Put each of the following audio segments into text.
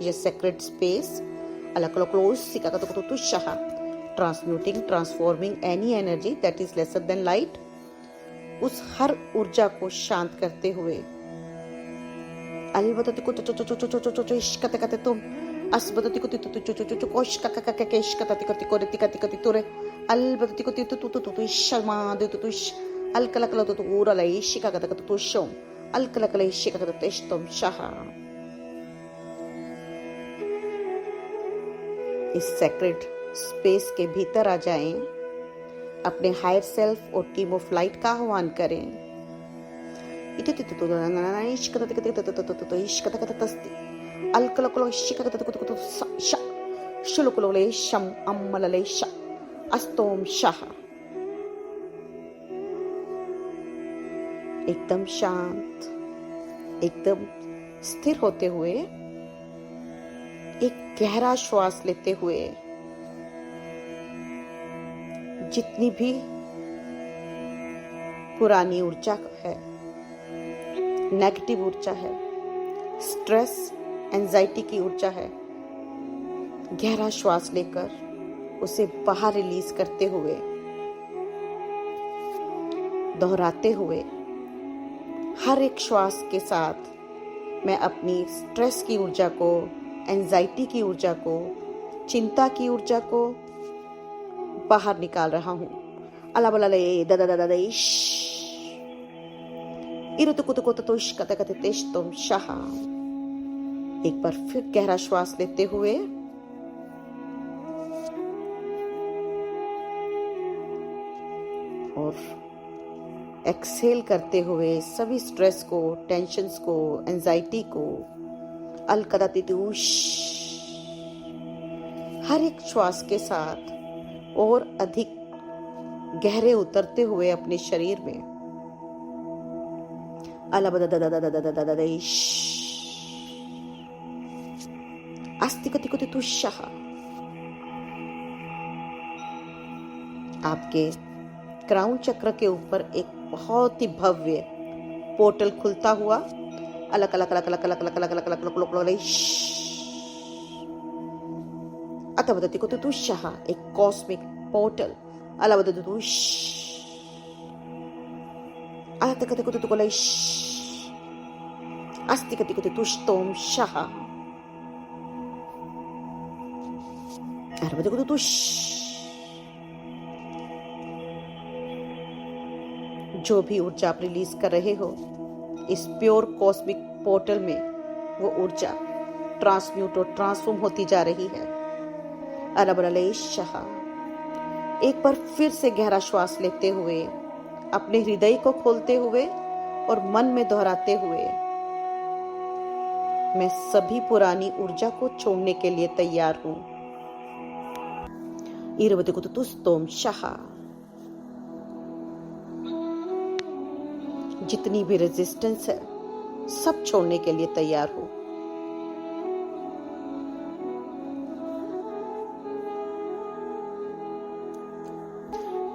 ये sacred space transmuting transforming any energy that is lesser than light, उस हर ऊर्जा को शांत करते हुए इस सेक्रेट स्पेस के भीतर आ जाएं, अपने हायर सेल्फ और टीम ऑफ लाइट का आह्वान करें। एकदम शांत, एकदम स्थिर होते हुए एक गहरा श्वास लेते हुए जितनी भी पुरानी ऊर्जा है, नेगेटिव ऊर्जा है, स्ट्रेस एंजाइटी की ऊर्जा है, गहरा श्वास लेकर उसे बाहर रिलीज करते हुए, दोहराते हुए, हर एक श्वास के साथ मैं अपनी स्ट्रेस की ऊर्जा को, एंजाइटी की ऊर्जा को, चिंता की ऊर्जा को बाहर निकाल रहा हूं। एक बार फिर गहरा श्वास लेते हुए और एक्सहेल करते हुए सभी स्ट्रेस को, टेंशन्स को, एंजाइटी को हर एक श्वास के साथ और अधिक गहरे उतरते हुए अपने शरीर में आपके क्राउन चक्र के ऊपर एक बहुत ही भव्य पोर्टल खुलता हुआ अलग अलग अलग अलग अलग अलग अलग अलग अलग अलग अलग अतवदति को तुषः एक कॉस्मिक पोर्टल अलवदति तुष अतकति को तुकोलै अस्तिकति को तुष्टोम शः अरवदति को तुष जो भी ऊर्जा आप रिलीज कर रहे हो इस प्योर कॉस्मिक पोर्टल में वो ऊर्जा ट्रांसम्यूट और ट्रांसफॉर्म होती जा रही है। अरबरलेशः एक बार फिर से गहरा श्वास लेते हुए अपने हृदय को खोलते हुए और मन में दोहराते हुए मैं सभी पुरानी ऊर्जा को छोड़ने के लिए तैयार हूं। इरवदि को तुस्तोम शः जितनी भी रेजिस्टेंस है सब छोड़ने के लिए तैयार हूं।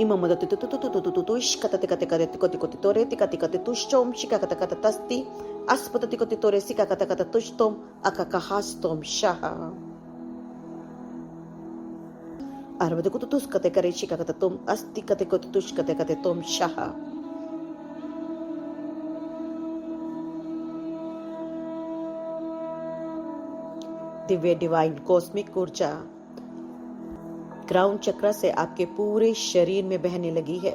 इममदति तुतुतुतुतुतुश कतति कति कति कोति कोति तोरे तिकति कति तुष्टोम शिका कत कत तस्ति अस्पतति कोति तोरे सिका कत कत तुष्टोम अककहास्तोम शः अरवदि को तुस कते करे शिका कत तुम अस्ति कते कोति तुष कते कते तुम शः दिव्य डिवाइन कॉस्मिक ऊर्जा क्राउन चक्र से आपके पूरे शरीर में बहने लगी है।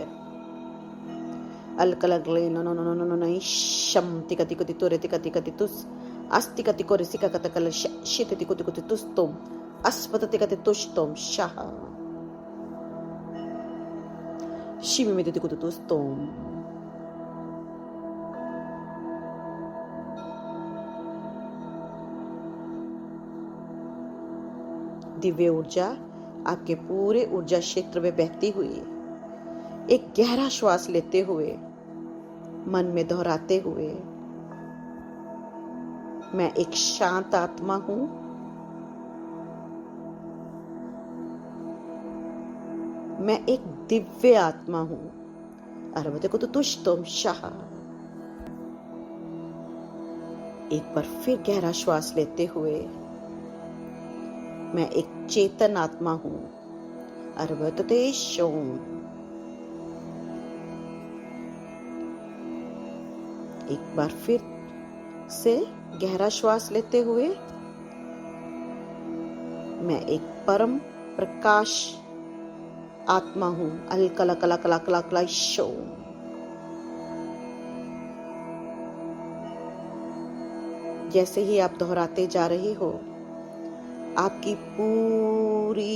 अलकलगले no no no no no no शम तिकति कुति तोरे तिकति कति तुस अस्ति कति कोरे सिका कत कल शितति कुति कुति तुस तुम अस्पतति कति तुष तुम शः शिमि मिति कुति तुस तुम दिव्य ऊर्जा आपके पूरे ऊर्जा क्षेत्र में बहती हुई एक गहरा श्वास लेते हुए मन में दोहराते हुए मैं एक शांत आत्मा हूं। मैं एक दिव्य आत्मा हूं। अरबते को तो तुष्टोम शः एक बार फिर गहरा श्वास लेते हुए मैं एक चेतन आत्मा हूं। अरबतते शोम एक बार फिर से गहरा श्वास लेते हुए मैं एक परम प्रकाश आत्मा हूं। अलकला कला कला कला कला शोम जैसे ही आप दोहराते जा रहे हो आपकी पूरी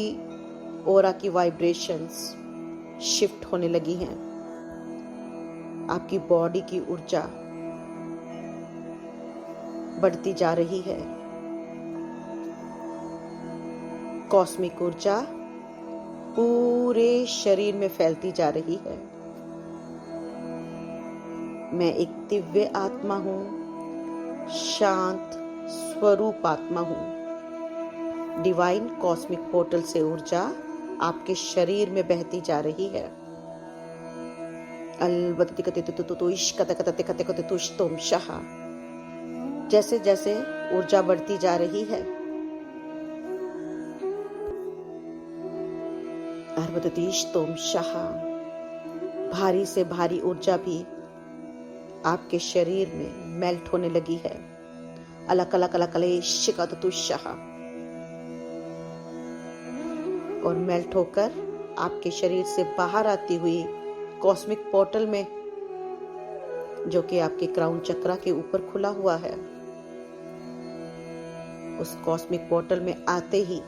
ऑरा की वाइब्रेशंस शिफ्ट होने लगी हैं। आपकी बॉडी की ऊर्जा बढ़ती जा रही है। कॉस्मिक ऊर्जा पूरे शरीर में फैलती जा रही है। मैं एक दिव्य आत्मा हूं, शांत स्वरूप आत्मा हूं। डिवाइन कॉस्मिक पोर्टल से ऊर्जा आपके शरीर में बहती जा रही है। जैसे जैसे ऊर्जा बढ़ती जा रही है भारी से भारी ऊर्जा भी आपके शरीर में मेल्ट होने लगी है। अलग अलग अलग अलग और मेल्ट होकर आपके शरीर से बाहर आती हुई कॉस्मिक पोर्टल में जो कि आपके क्राउन चक्रा के ऊपर खुला हुआ है उस कॉस्मिक पोर्टल में आते ही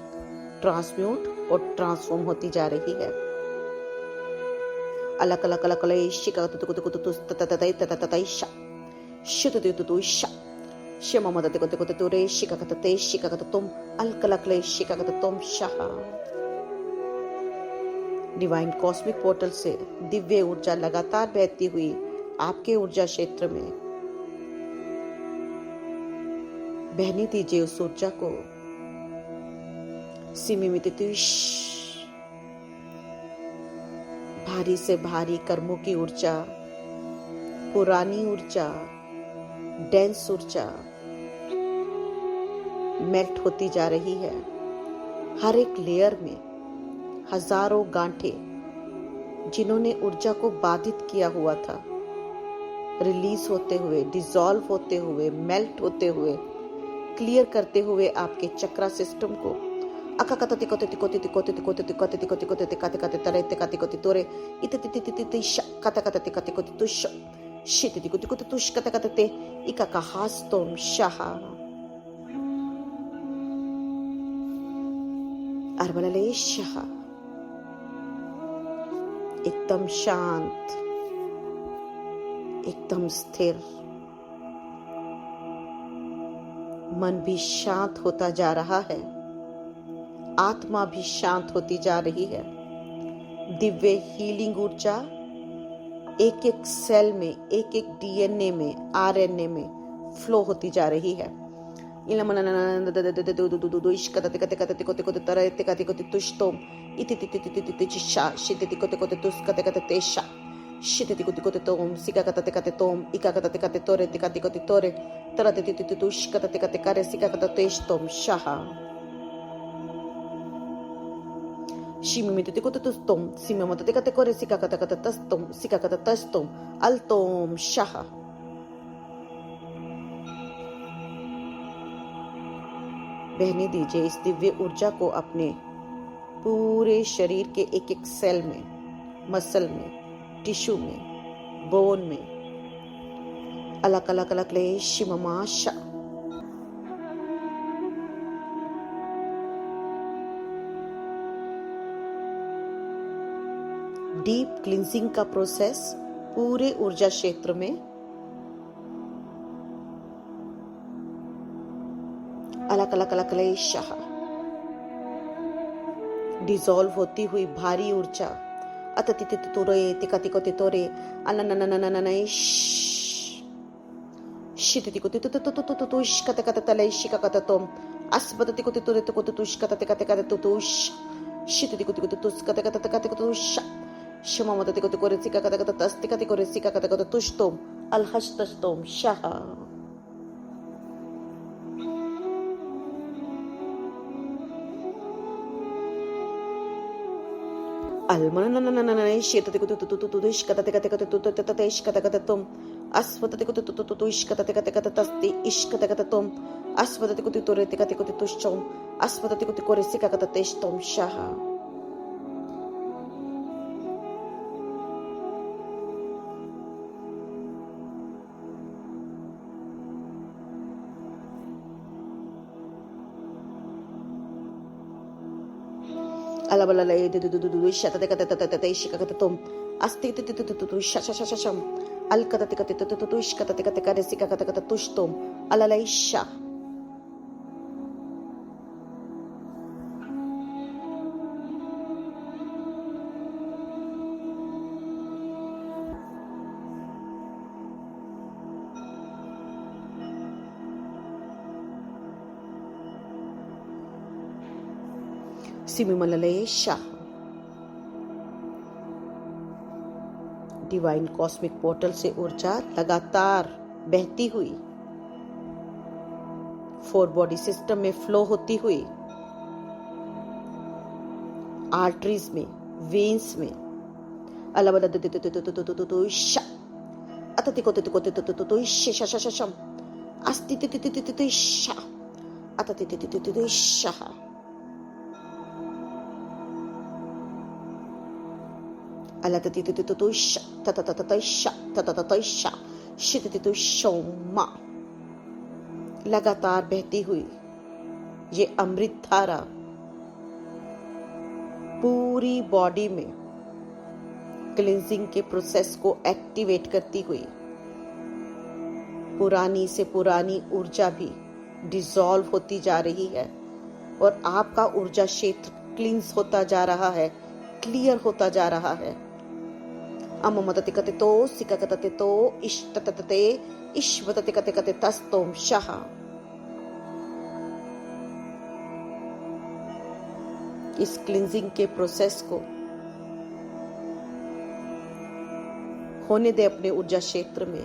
ट्रांसम्यूट और ट्रांसफॉर्म होती जा रही है। अलग अलग अलग अलग डिवाइन कॉस्मिक पोर्टल से दिव्य ऊर्जा लगातार बहती हुई आपके ऊर्जा क्षेत्र में बहने दीजिए। उस ऊर्जा को सिमिमितिश भारी से भारी कर्मों की ऊर्जा, पुरानी ऊर्जा, डेंस ऊर्जा मेल्ट होती जा रही है। हर एक लेयर में हजारों गांठें जिन्होंने ऊर्जा को बाधित किया हुआ था, रिलीज होते हुए, डिसॉल्व होते हुए, मेल्ट होते हुए, क्लियर करते हुए आपके चक्रा सिस्टम को एकदम शांत, एकदम स्थिर। मन भी शांत होता जा रहा है, आत्मा भी शांत होती जा रही है। दिव्य हीलिंग ऊर्जा एक एक सेल में, एक एक डीएनए में, आरएनए में फ्लो होती जा रही है। बहने दीजिए इस दिव्य ऊर्जा को अपने पूरे शरीर के एक एक सेल में, मसल में, टिश्यू में, बोन में अलग अलग अलग ले शिममाशा। डीप क्लींजिंग का प्रोसेस पूरे ऊर्जा क्षेत्र में अलग अलग अलग ले शाह डिसॉल्व होती हुई भारी ऊर्जा अततितितुरे तिकातिकोतितोरे अननननननननय शितितिकोतितुतुतुतुतुतुश कतकततले शिककततोम अस्पततिकोतितुरे तुकोतुतुश शितितिकोतिकोतुस कतकतकतकतुश शममततिकोतिकोरे सिककतकततस्तिकतिकोरे सिककतकततुष्तोम अलहस्तस्तोम शाह। डिवाइन कॉस्मिक पोर्टल से ऊर्जा लगातार बहती हुई 4 बॉडी सिस्टम में फ्लो होती हुई, आर्टरीज में, वेन्स में लगातार बहती हुई ये अमृत धारा पूरी बॉडी में क्लींजिंग के प्रोसेस को एक्टिवेट करती हुई पुरानी से पुरानी ऊर्जा भी डिसॉल्व होती जा रही है और आपका ऊर्जा क्षेत्र क्लींस होता जा रहा है, क्लियर होता जा रहा है। अममततिकते तो सिककतते तो इष्टतते इश्वततिकते तस्तोम शाह। इस क्लींजिंग के प्रोसेस को होने दे अपने ऊर्जा क्षेत्र में।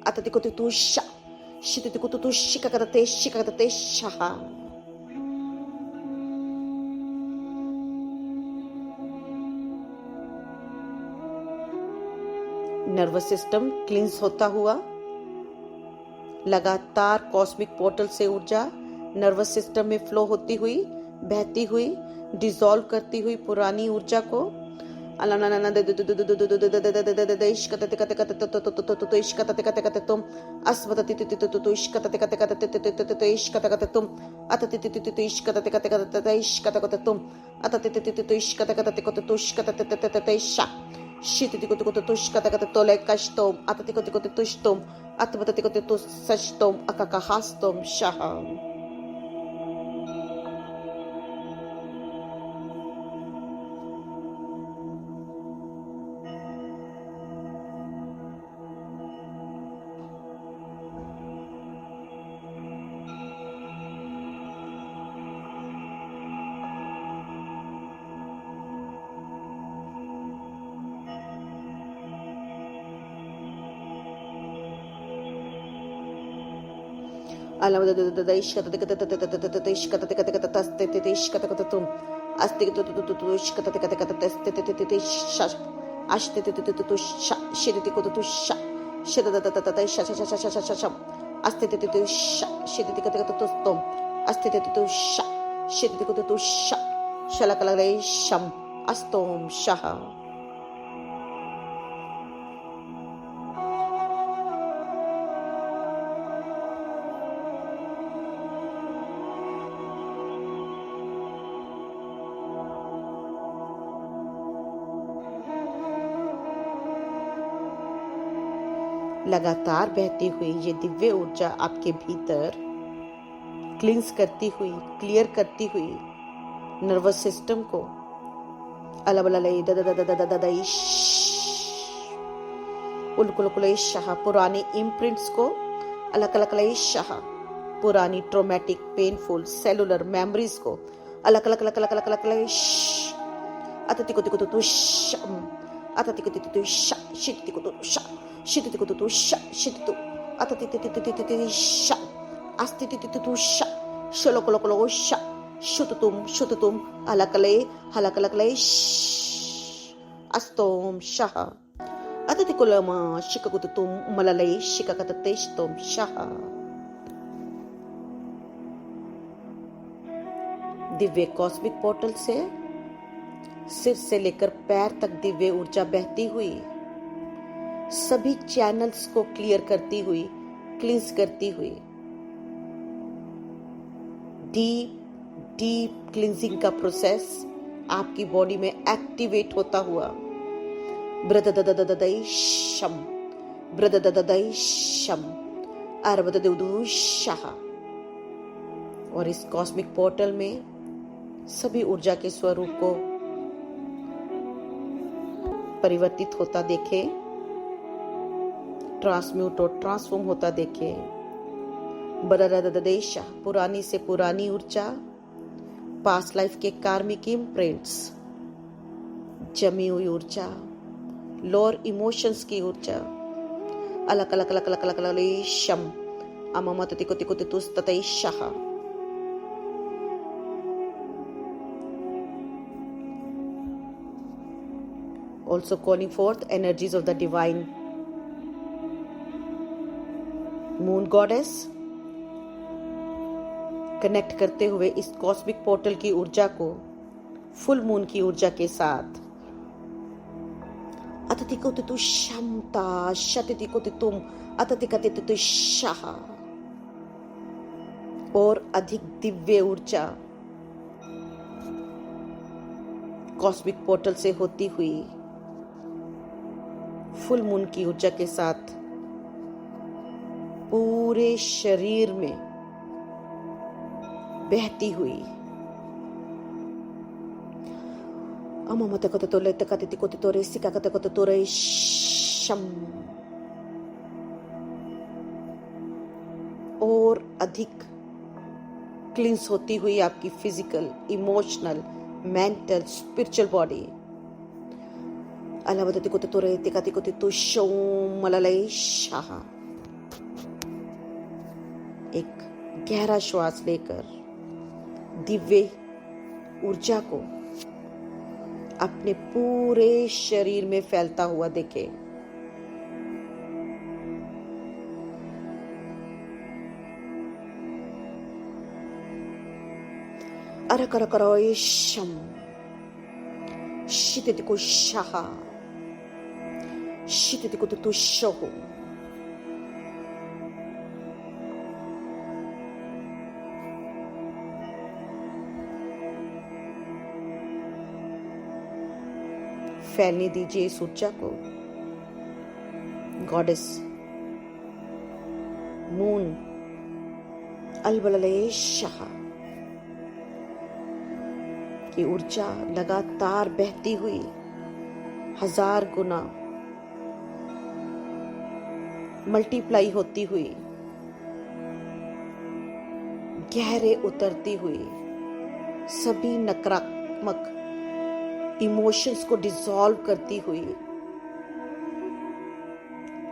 Atatikotusha. Shitikutushikakate shikakate shaha. Nervous system क्लींस होता हुआ लगातार कॉस्मिक पोर्टल से ऊर्जा नर्वस सिस्टम में फ्लो होती हुई, बहती हुई, डिसॉल्व करती हुई पुरानी ऊर्जा को Shitikotushkatakatustom, Atatikotushtom, Atabatikotustom, Akakahastom, Shaham. Astom Shaha. लगातार बहती हुई ये दिव्य ऊर्जा आपके भीतर क्लींस करती हुई, क्लियर करती हुई नर्वस सिस्टम को पुराने इम्प्रिंट्स को पुरानी ट्रोमैटिक, पेनफुल, सेलुलर मेमोरीज को Shututum, alakale, halakalakale, Astom Shaha. Atatikulama Shikakutum Malalay Shikakatatestom Shaha. Divya cosmic portal से सिर से लेकर पैर तक दिव्य ऊर्जा बहती हुई सभी चैनल्स को क्लियर करती हुई, क्लींस करती हुई, डीप डीप क्लींजिंग का प्रोसेस आपकी बॉडी में एक्टिवेट होता हुआ ब्रददददददई शम ब्रददददई शम अरबददददू शाह। और इस कॉस्मिक पोर्टल में सभी ऊर्जा के स्वरूप को परिवर्तित होता देखे, ट्रांसम्यूट और ट्रांसफॉर्म होता देखे। बददददेशा पुरानी से पुरानी ऊर्जा, पास्ट लाइफ के कार्मिक इम्प्रिंट्स, जमी हुई ऊर्जा, लोअर इमोशंस की ऊर्जा, अलग अलग अलग अलग अलग अलग शम अममत तिको तिको तितुस ततई शाह। Also calling forth energies of the divine moon goddess, connect करते हुए इस कॉस्मिक पोर्टल की ऊर्जा को फुल मून की ऊर्जा के साथ अततिकोतितु क्षमता शततिकोतितुम अततिकतितु शाह और अधिक दिव्य ऊर्जा कॉस्मिक पोर्टल से होती हुई फुल मून की ऊर्जा के साथ पूरे शरीर में बहती हुई शम और अधिक क्लींस होती हुई आपकी physical, emotional, mental, spiritual body Shah. एक गहरा श्वास लेकर दिव्य ऊर्जा को अपने पूरे शरीर में फैलता हुआ देखें। अरकरकरोय शम शितिको शाह शितिको तो शहो। फैलने दीजिए इस ऊर्जा को। गॉडेस मून अलबलले शाह की ऊर्जा लगातार बहती हुई 1000 गुना मल्टीप्लाई होती हुई, गहरे उतरती हुई, सभी नकारात्मक इमोशंस को डिसॉल्व करती हुई,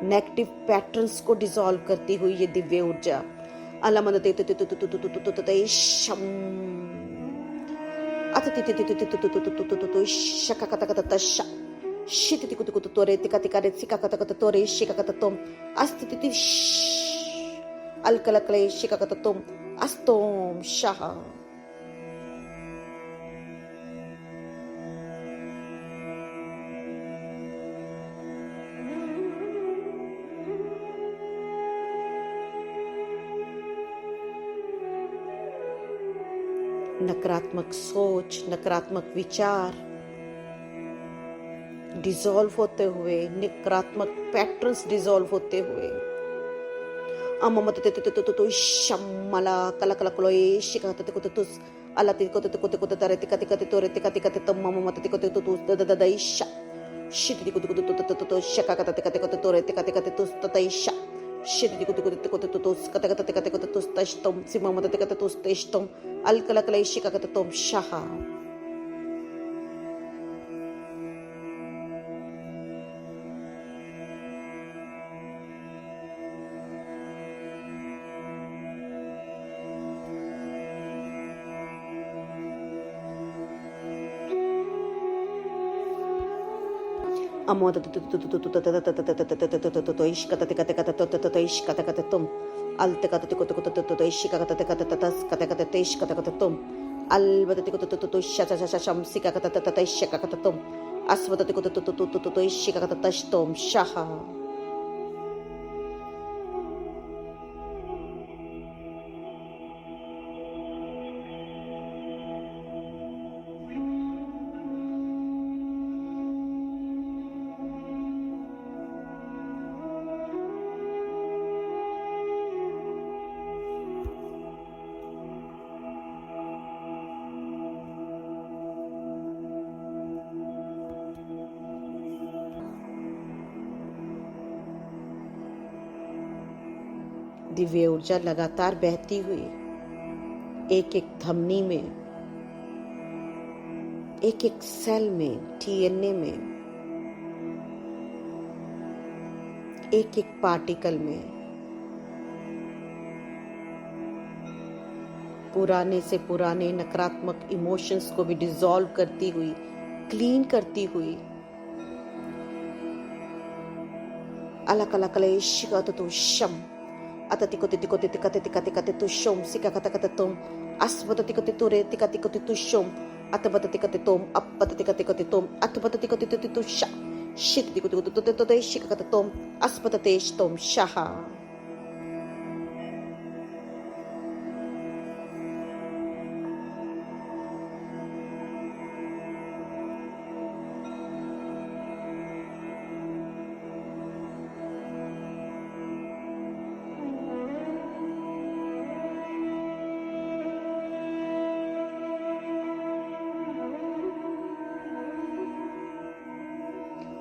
नेगेटिव पैटर्न्स को डिसॉल्व करती हुई ये दिव्य ऊर्जा अस्तोम शाह। नकारात्मक सोच, नकारात्मक विचार डिसॉल्व होते हुए, नकारात्मक पैटर्न्स डिसॉल्व होते हुए शमला कलकलकलोए शिकातकुतुस अलतिकुतकुतकुतकुतरेतिकतिकतितोरेतिकतिकतितम मममततिकुतुतुस ददददैश शितिकुतकुतुतुतुतु शकाकततिकतिकतितोरेतिकतिकतितुस ततैश शितिकुतकुतकुतकुतुतुस कतकततिकतिकुतुस तष्टम सिममततिकतिकुतुस तष्टम अलकलकलै शिकाकततम शाह। अमो इश कते कते कते इश कते कते तुम अलते कते कते इश कते कते तस कते कते तेश कते कते तुम अलबते कते शश शमसी कते कते इश कते तुम अस्वते कते इश कते तश तुम शह दिव्य ऊर्जा लगातार बहती हुई एक एक धमनी में, एक एक सेल में, डीएनए में, एक एक पार्टिकल में, पुराने से पुराने नकारात्मक इमोशंस को भी डिसॉल्व करती हुई, क्लीन करती हुई अलग अलग कलेश का तो शम अततिको तिको तिका तिका तिका तिका तुशोम सिका कता कता तुम अस्वततिको तितुरे तिका तिको तितुशोम अतबततिको तितोम अपततिको तिको तितोम अतबततिको तितुशा शित तिको तिको तितो शिका कता तुम अस्पततेश तुम शाहा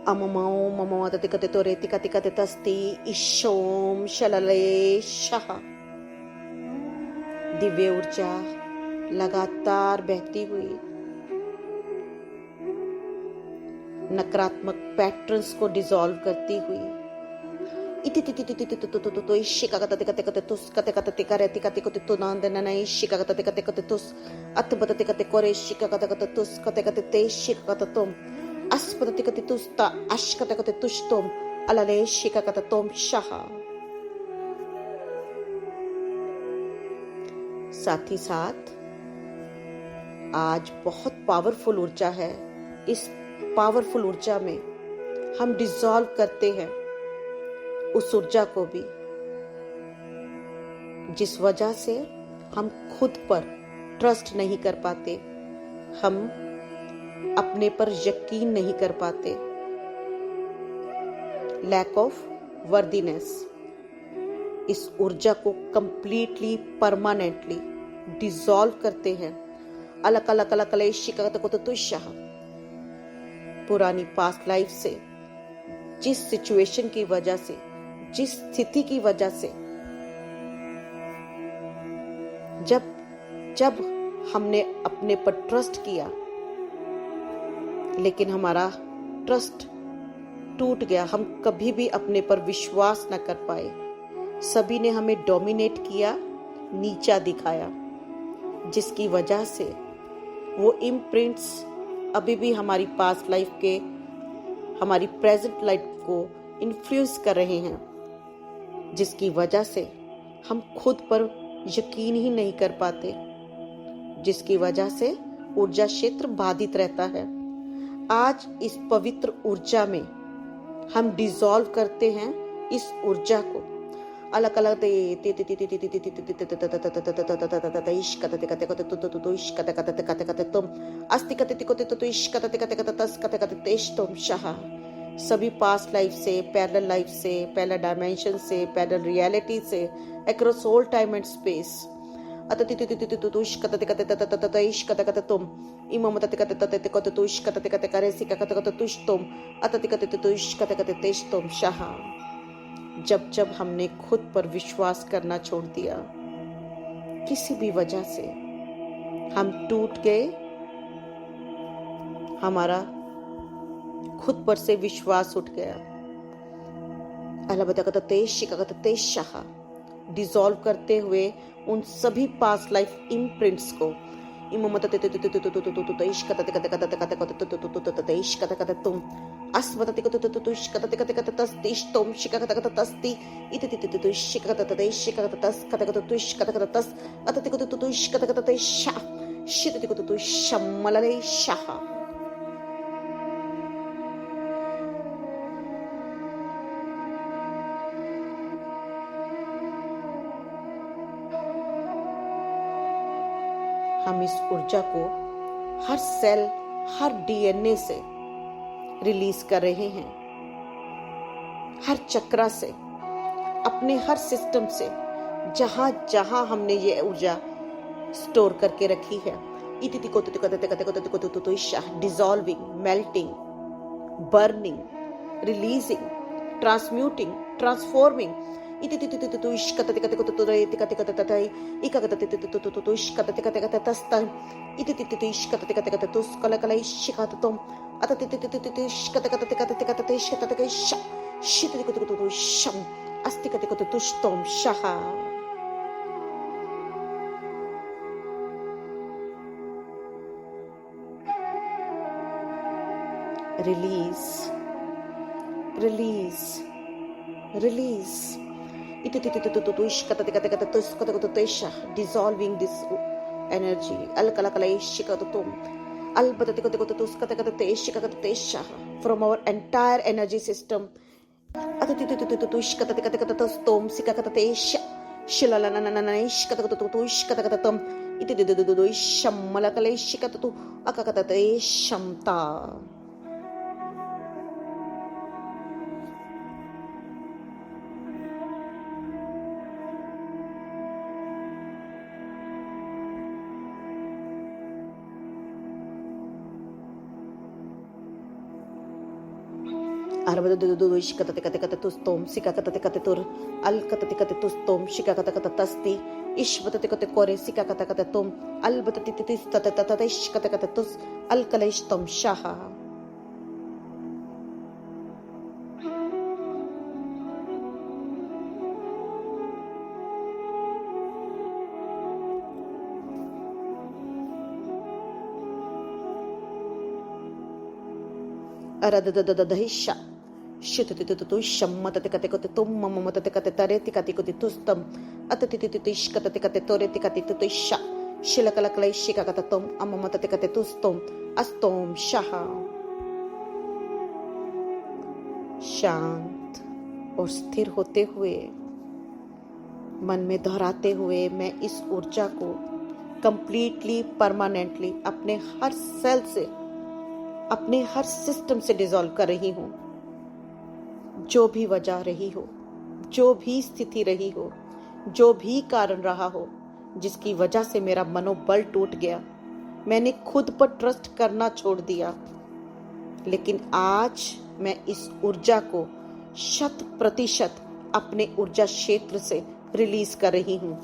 अममो ममो अततिकते तोरे तिकतिकते तस्ति ईशोम शलले शह दिव्य ऊर्जा लगातार बहती हुई नकारात्मक पैटर्न्स को डिसॉल्व करती हुई इति ति ति ति ति ति तो तो इशिका कते कते कते तुस कते कते तिकारे तिकते कते तो नांदे नना इशिका कते कते कते तुस अतबते कते कोरे इशिका कते कते तुस कते कते ते इशिका कते तुम अस्पतति कति तुस्ता अश्कत कति तुष्तुम अलले शिका कति तुम शाह। साथ ही साथ आज बहुत पावरफुल ऊर्जा है। इस पावरफुल ऊर्जा में हम डिसॉल्व करते हैं उस ऊर्जा को भी जिस वजह से हम खुद पर ट्रस्ट नहीं कर पाते, हम अपने पर यकीन नहीं कर पाते, लैक ऑफ वर्दीनेस। इस ऊर्जा को कंप्लीटली परमानेंटली डिसॉल्व करते हैं। अलग अलग अलग अलग शिकायत को तो पुरानी पास्ट लाइफ से, जिस सिचुएशन की वजह से, जिस स्थिति की वजह से जब हमने अपने पर ट्रस्ट किया लेकिन हमारा ट्रस्ट टूट गया, हम कभी भी अपने पर विश्वास न कर पाए, सभी ने हमें डोमिनेट किया, नीचा दिखाया, जिसकी वजह से वो इम्प्रिंट्स अभी भी हमारी पास्ट लाइफ के, हमारी प्रेजेंट लाइफ को इन्फ्लुएंस कर रहे हैं, जिसकी वजह से हम खुद पर यकीन ही नहीं कर पाते, जिसकी वजह से ऊर्जा क्षेत्र बाधित रहता है। आज इस पवित्र ऊर्जा में हम डिसॉल्व करते हैं इस ऊर्जा को। अलग अलग सभी पास्ट लाइफ से, पैरेलल लाइफ से, पैरेलल डायमेंशन से, पैरेलल रियलिटी से, across all time and space जब जब हमने खुद पर विश्वास करना छोड़ दिया, किसी भी वजह से हम टूट गए, हमारा खुद पर से विश्वास उठ गया, डिसॉल्व करते हुए उन सभी पास्ट लाइफ इम्प्रिंट्स को तुम अस्मतति कुतुतुतुष कतति कति कततस्तिष तोम शिककतकतस्ति इति तितितुष शिककततते शिककततस् कतकतुष कतकततस् अतति कुतुतुष कतकतते शा शितति कुतुतुष शम्मलले शाह। हम इस ऊर्जा को हर सेल, हर डीएनए से रिलीज कर रहे हैं, हर चक्रा से, अपने हर सिस्टम से, जहां जहां हमने ये ऊर्जा स्टोर करके रखी है। Dissolving, melting, burning, releasing, transmuting, transforming. Release, release, release. Dissolving this energy. From our entire energy system. Arvadudududishkatatikatikatustom sikakatikatur alkatikatustom shikakatakatatasti ishvatatikore sikakatakatum albatatitis tatatatish alkalishtom shaha. Aradadadahisha. Shutatutushammatakatum mammatakatareticaticustum atatitish cataticatoreticatisha shilakalaklay shikakatum amamatacatustum astom shaha. शांत और स्थिर होते हुए, मन में दोहराते हुए, मैं इस ऊर्जा को कंप्लीटली, परमानेंटली अपने हर सेल से, अपने हर सिस्टम से डिसॉल्व कर रही हूं। जो भी वजह रही हो, जो भी स्थिति रही हो, जो भी कारण रहा हो, जिसकी वजह से मेरा मनोबल टूट गया, मैंने खुद पर ट्रस्ट करना छोड़ दिया, लेकिन आज मैं इस ऊर्जा को 100% अपने ऊर्जा क्षेत्र से रिलीज कर रही हूं।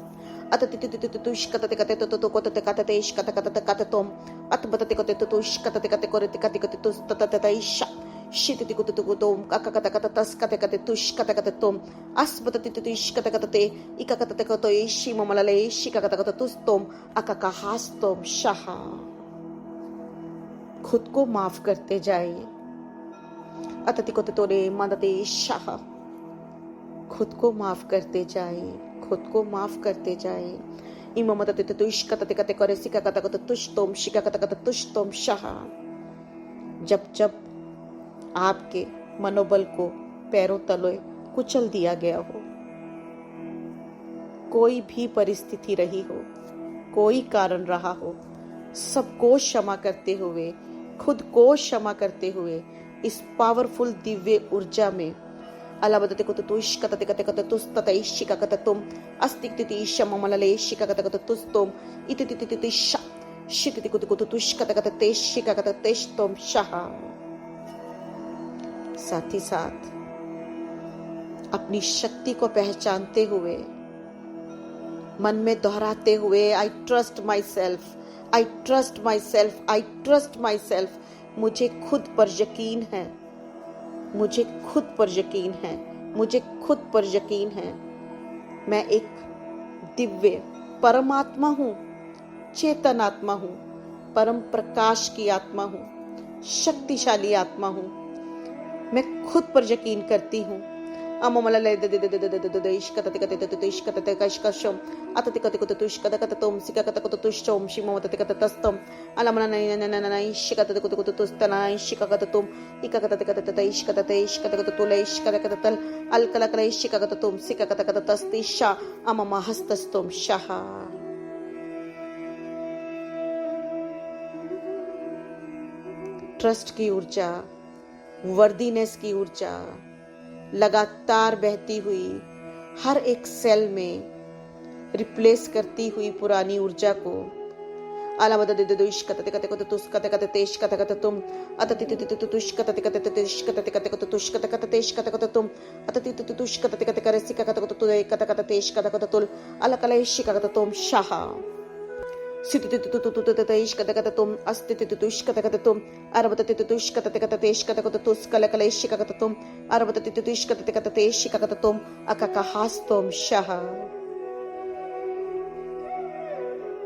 खुद को माफ करते जाइए। खुद को माफ करते जाइए, खुद को माफ करते जाइए। जब जब आपके मनोबल को पैरों तले कुचल दिया गया हो, कोई भी परिस्थिति रही हो, कोई कारण रहा हो, सबको क्षमा करते हुए, खुद को क्षमा करते हुए, इस पावरफुल दिव्य ऊर्जा में साथ ही साथ अपनी शक्ति को पहचानते हुए, मन में दोहराते हुए, I trust my self, I trust my self, I trust my self. मुझे खुद पर यकीन है, मुझे खुद पर यकीन है, मुझे खुद पर यकीन है। मैं एक दिव्य परमात्मा हूँ, चेतन आत्मा हूँ, परम प्रकाश की आत्मा हूँ, शक्तिशाली आत्मा हूँ। मैं खुद पर यकीन करती हूँ। ट्रस्ट की ऊर्जा, वर्दीनेस की ऊर्जा लगातार बहती हुई हर एक सेल में रिप्लेस करती हुई पुरानी ऊर्जा को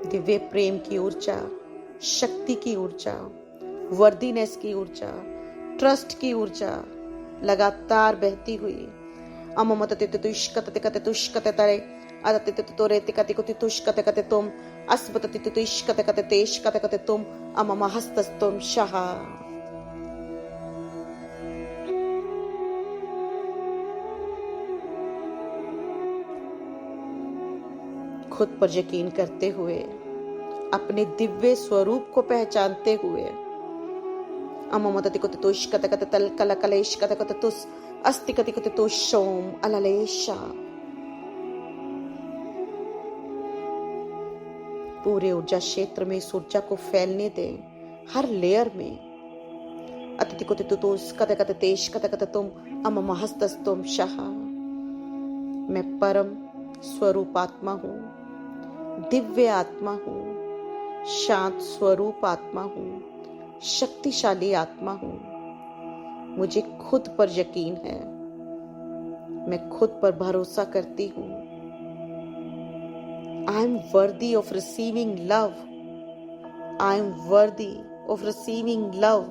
दिव्य प्रेम की ऊर्जा, शक्ति की ऊर्जा, वर्दीनेस की ऊर्जा, ट्रस्ट की ऊर्जा लगातार बहती हुई खुद पर यकीन करते हुए, अपने दिव्य स्वरूप को पहचानते हुए पूरे ऊर्जा क्षेत्र में इस ऊर्जा को फैलने दें, हर लेयर में। मैं परम स्वरूप आत्मा हूँ, दिव्य आत्मा हूँ, शांत स्वरूप आत्मा हूँ, शक्तिशाली आत्मा हूँ। मुझे खुद पर यकीन है, मैं खुद पर भरोसा करती हूँ। I am worthy of receiving love. I am worthy of receiving love.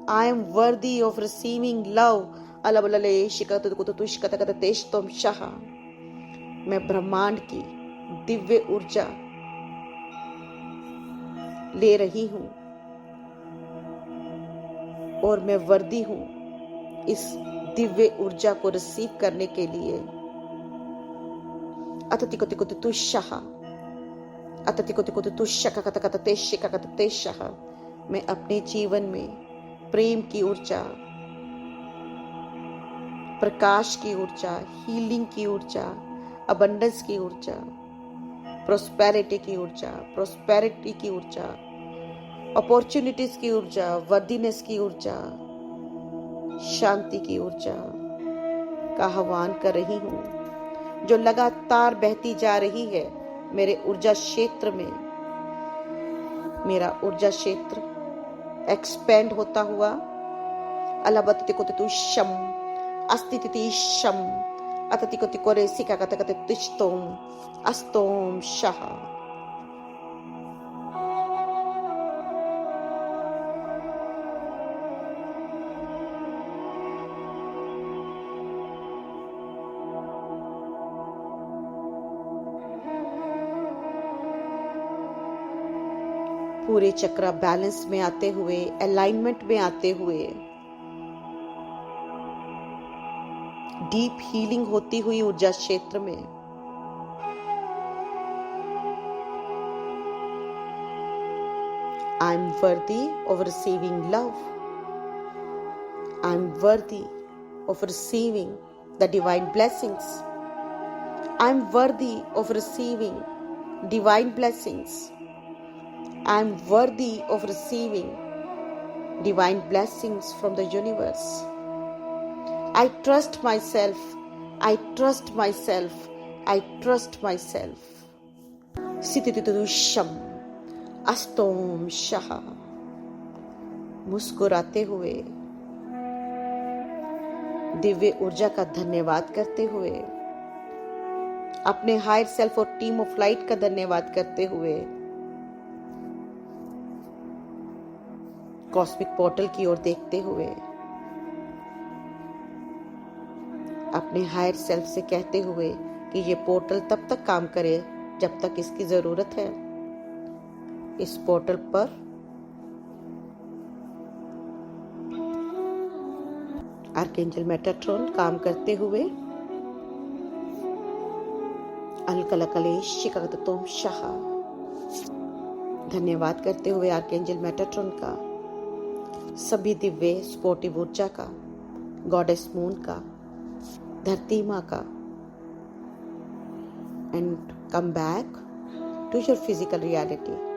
I am worthy of receiving love. मैं ब्रह्मांड की दिव्य ऊर्जा ले रही हूँ और मैं वर्दी हूँ इस दिव्य ऊर्जा को रिसीव करने के लिए। मैं अपने जीवन में प्रेम की ऊर्जा, प्रकाश की ऊर्जा, हीलिंग की ऊर्जा, अबंडेंस की ऊर्जा, प्रोस्पेरिटी की ऊर्जा, अपॉर्चुनिटीज की ऊर्जा, वर्दीनेस की ऊर्जा, शांति की ऊर्जा का आह्वान कर रही हूँ, जो लगातार बहती जा रही है मेरे ऊर्जा क्षेत्र में। मेरा ऊर्जा क्षेत्र एक्सपेंड होता हुआ अलबतिकोतितुशम अस्तितिशम अततिकोतिकोरेसिकाकतकतितिष्तोम अस्तोम शाह। पूरे चक्र बैलेंस में आते हुए, अलाइनमेंट में आते हुए, डीप हीलिंग होती हुई ऊर्जा क्षेत्र में I am worthy of receiving love. I am worthy of receiving the divine blessings. I am worthy of receiving divine blessings. I am worthy of receiving divine blessings from the universe. I trust myself. I trust myself. I trust myself. Sititusham Astom Shaha। मुस्कुराते हुए, दिव्य ऊर्जा का धन्यवाद करते हुए, अपने higher self और team of light का धन्यवाद करते हुए कॉस्मिक पोर्टल की ओर देखते हुए अपने हायर सेल्फ से कहते हुए कि ये पोर्टल तब तक काम करे जब तक इसकी ज़रूरत है। इस पोर्टल पर आर्कएंजल मेटाट्रॉन काम करते हुए अलकलकलेशिकगतोम शाह धन्यवाद करते हुए आर्कएंजल मेटाट्रॉन का, सभी दिव्य स्पोर्टिव ऊर्जा का, गॉडेस मून का, धरती माँ का, and come back to your physical reality.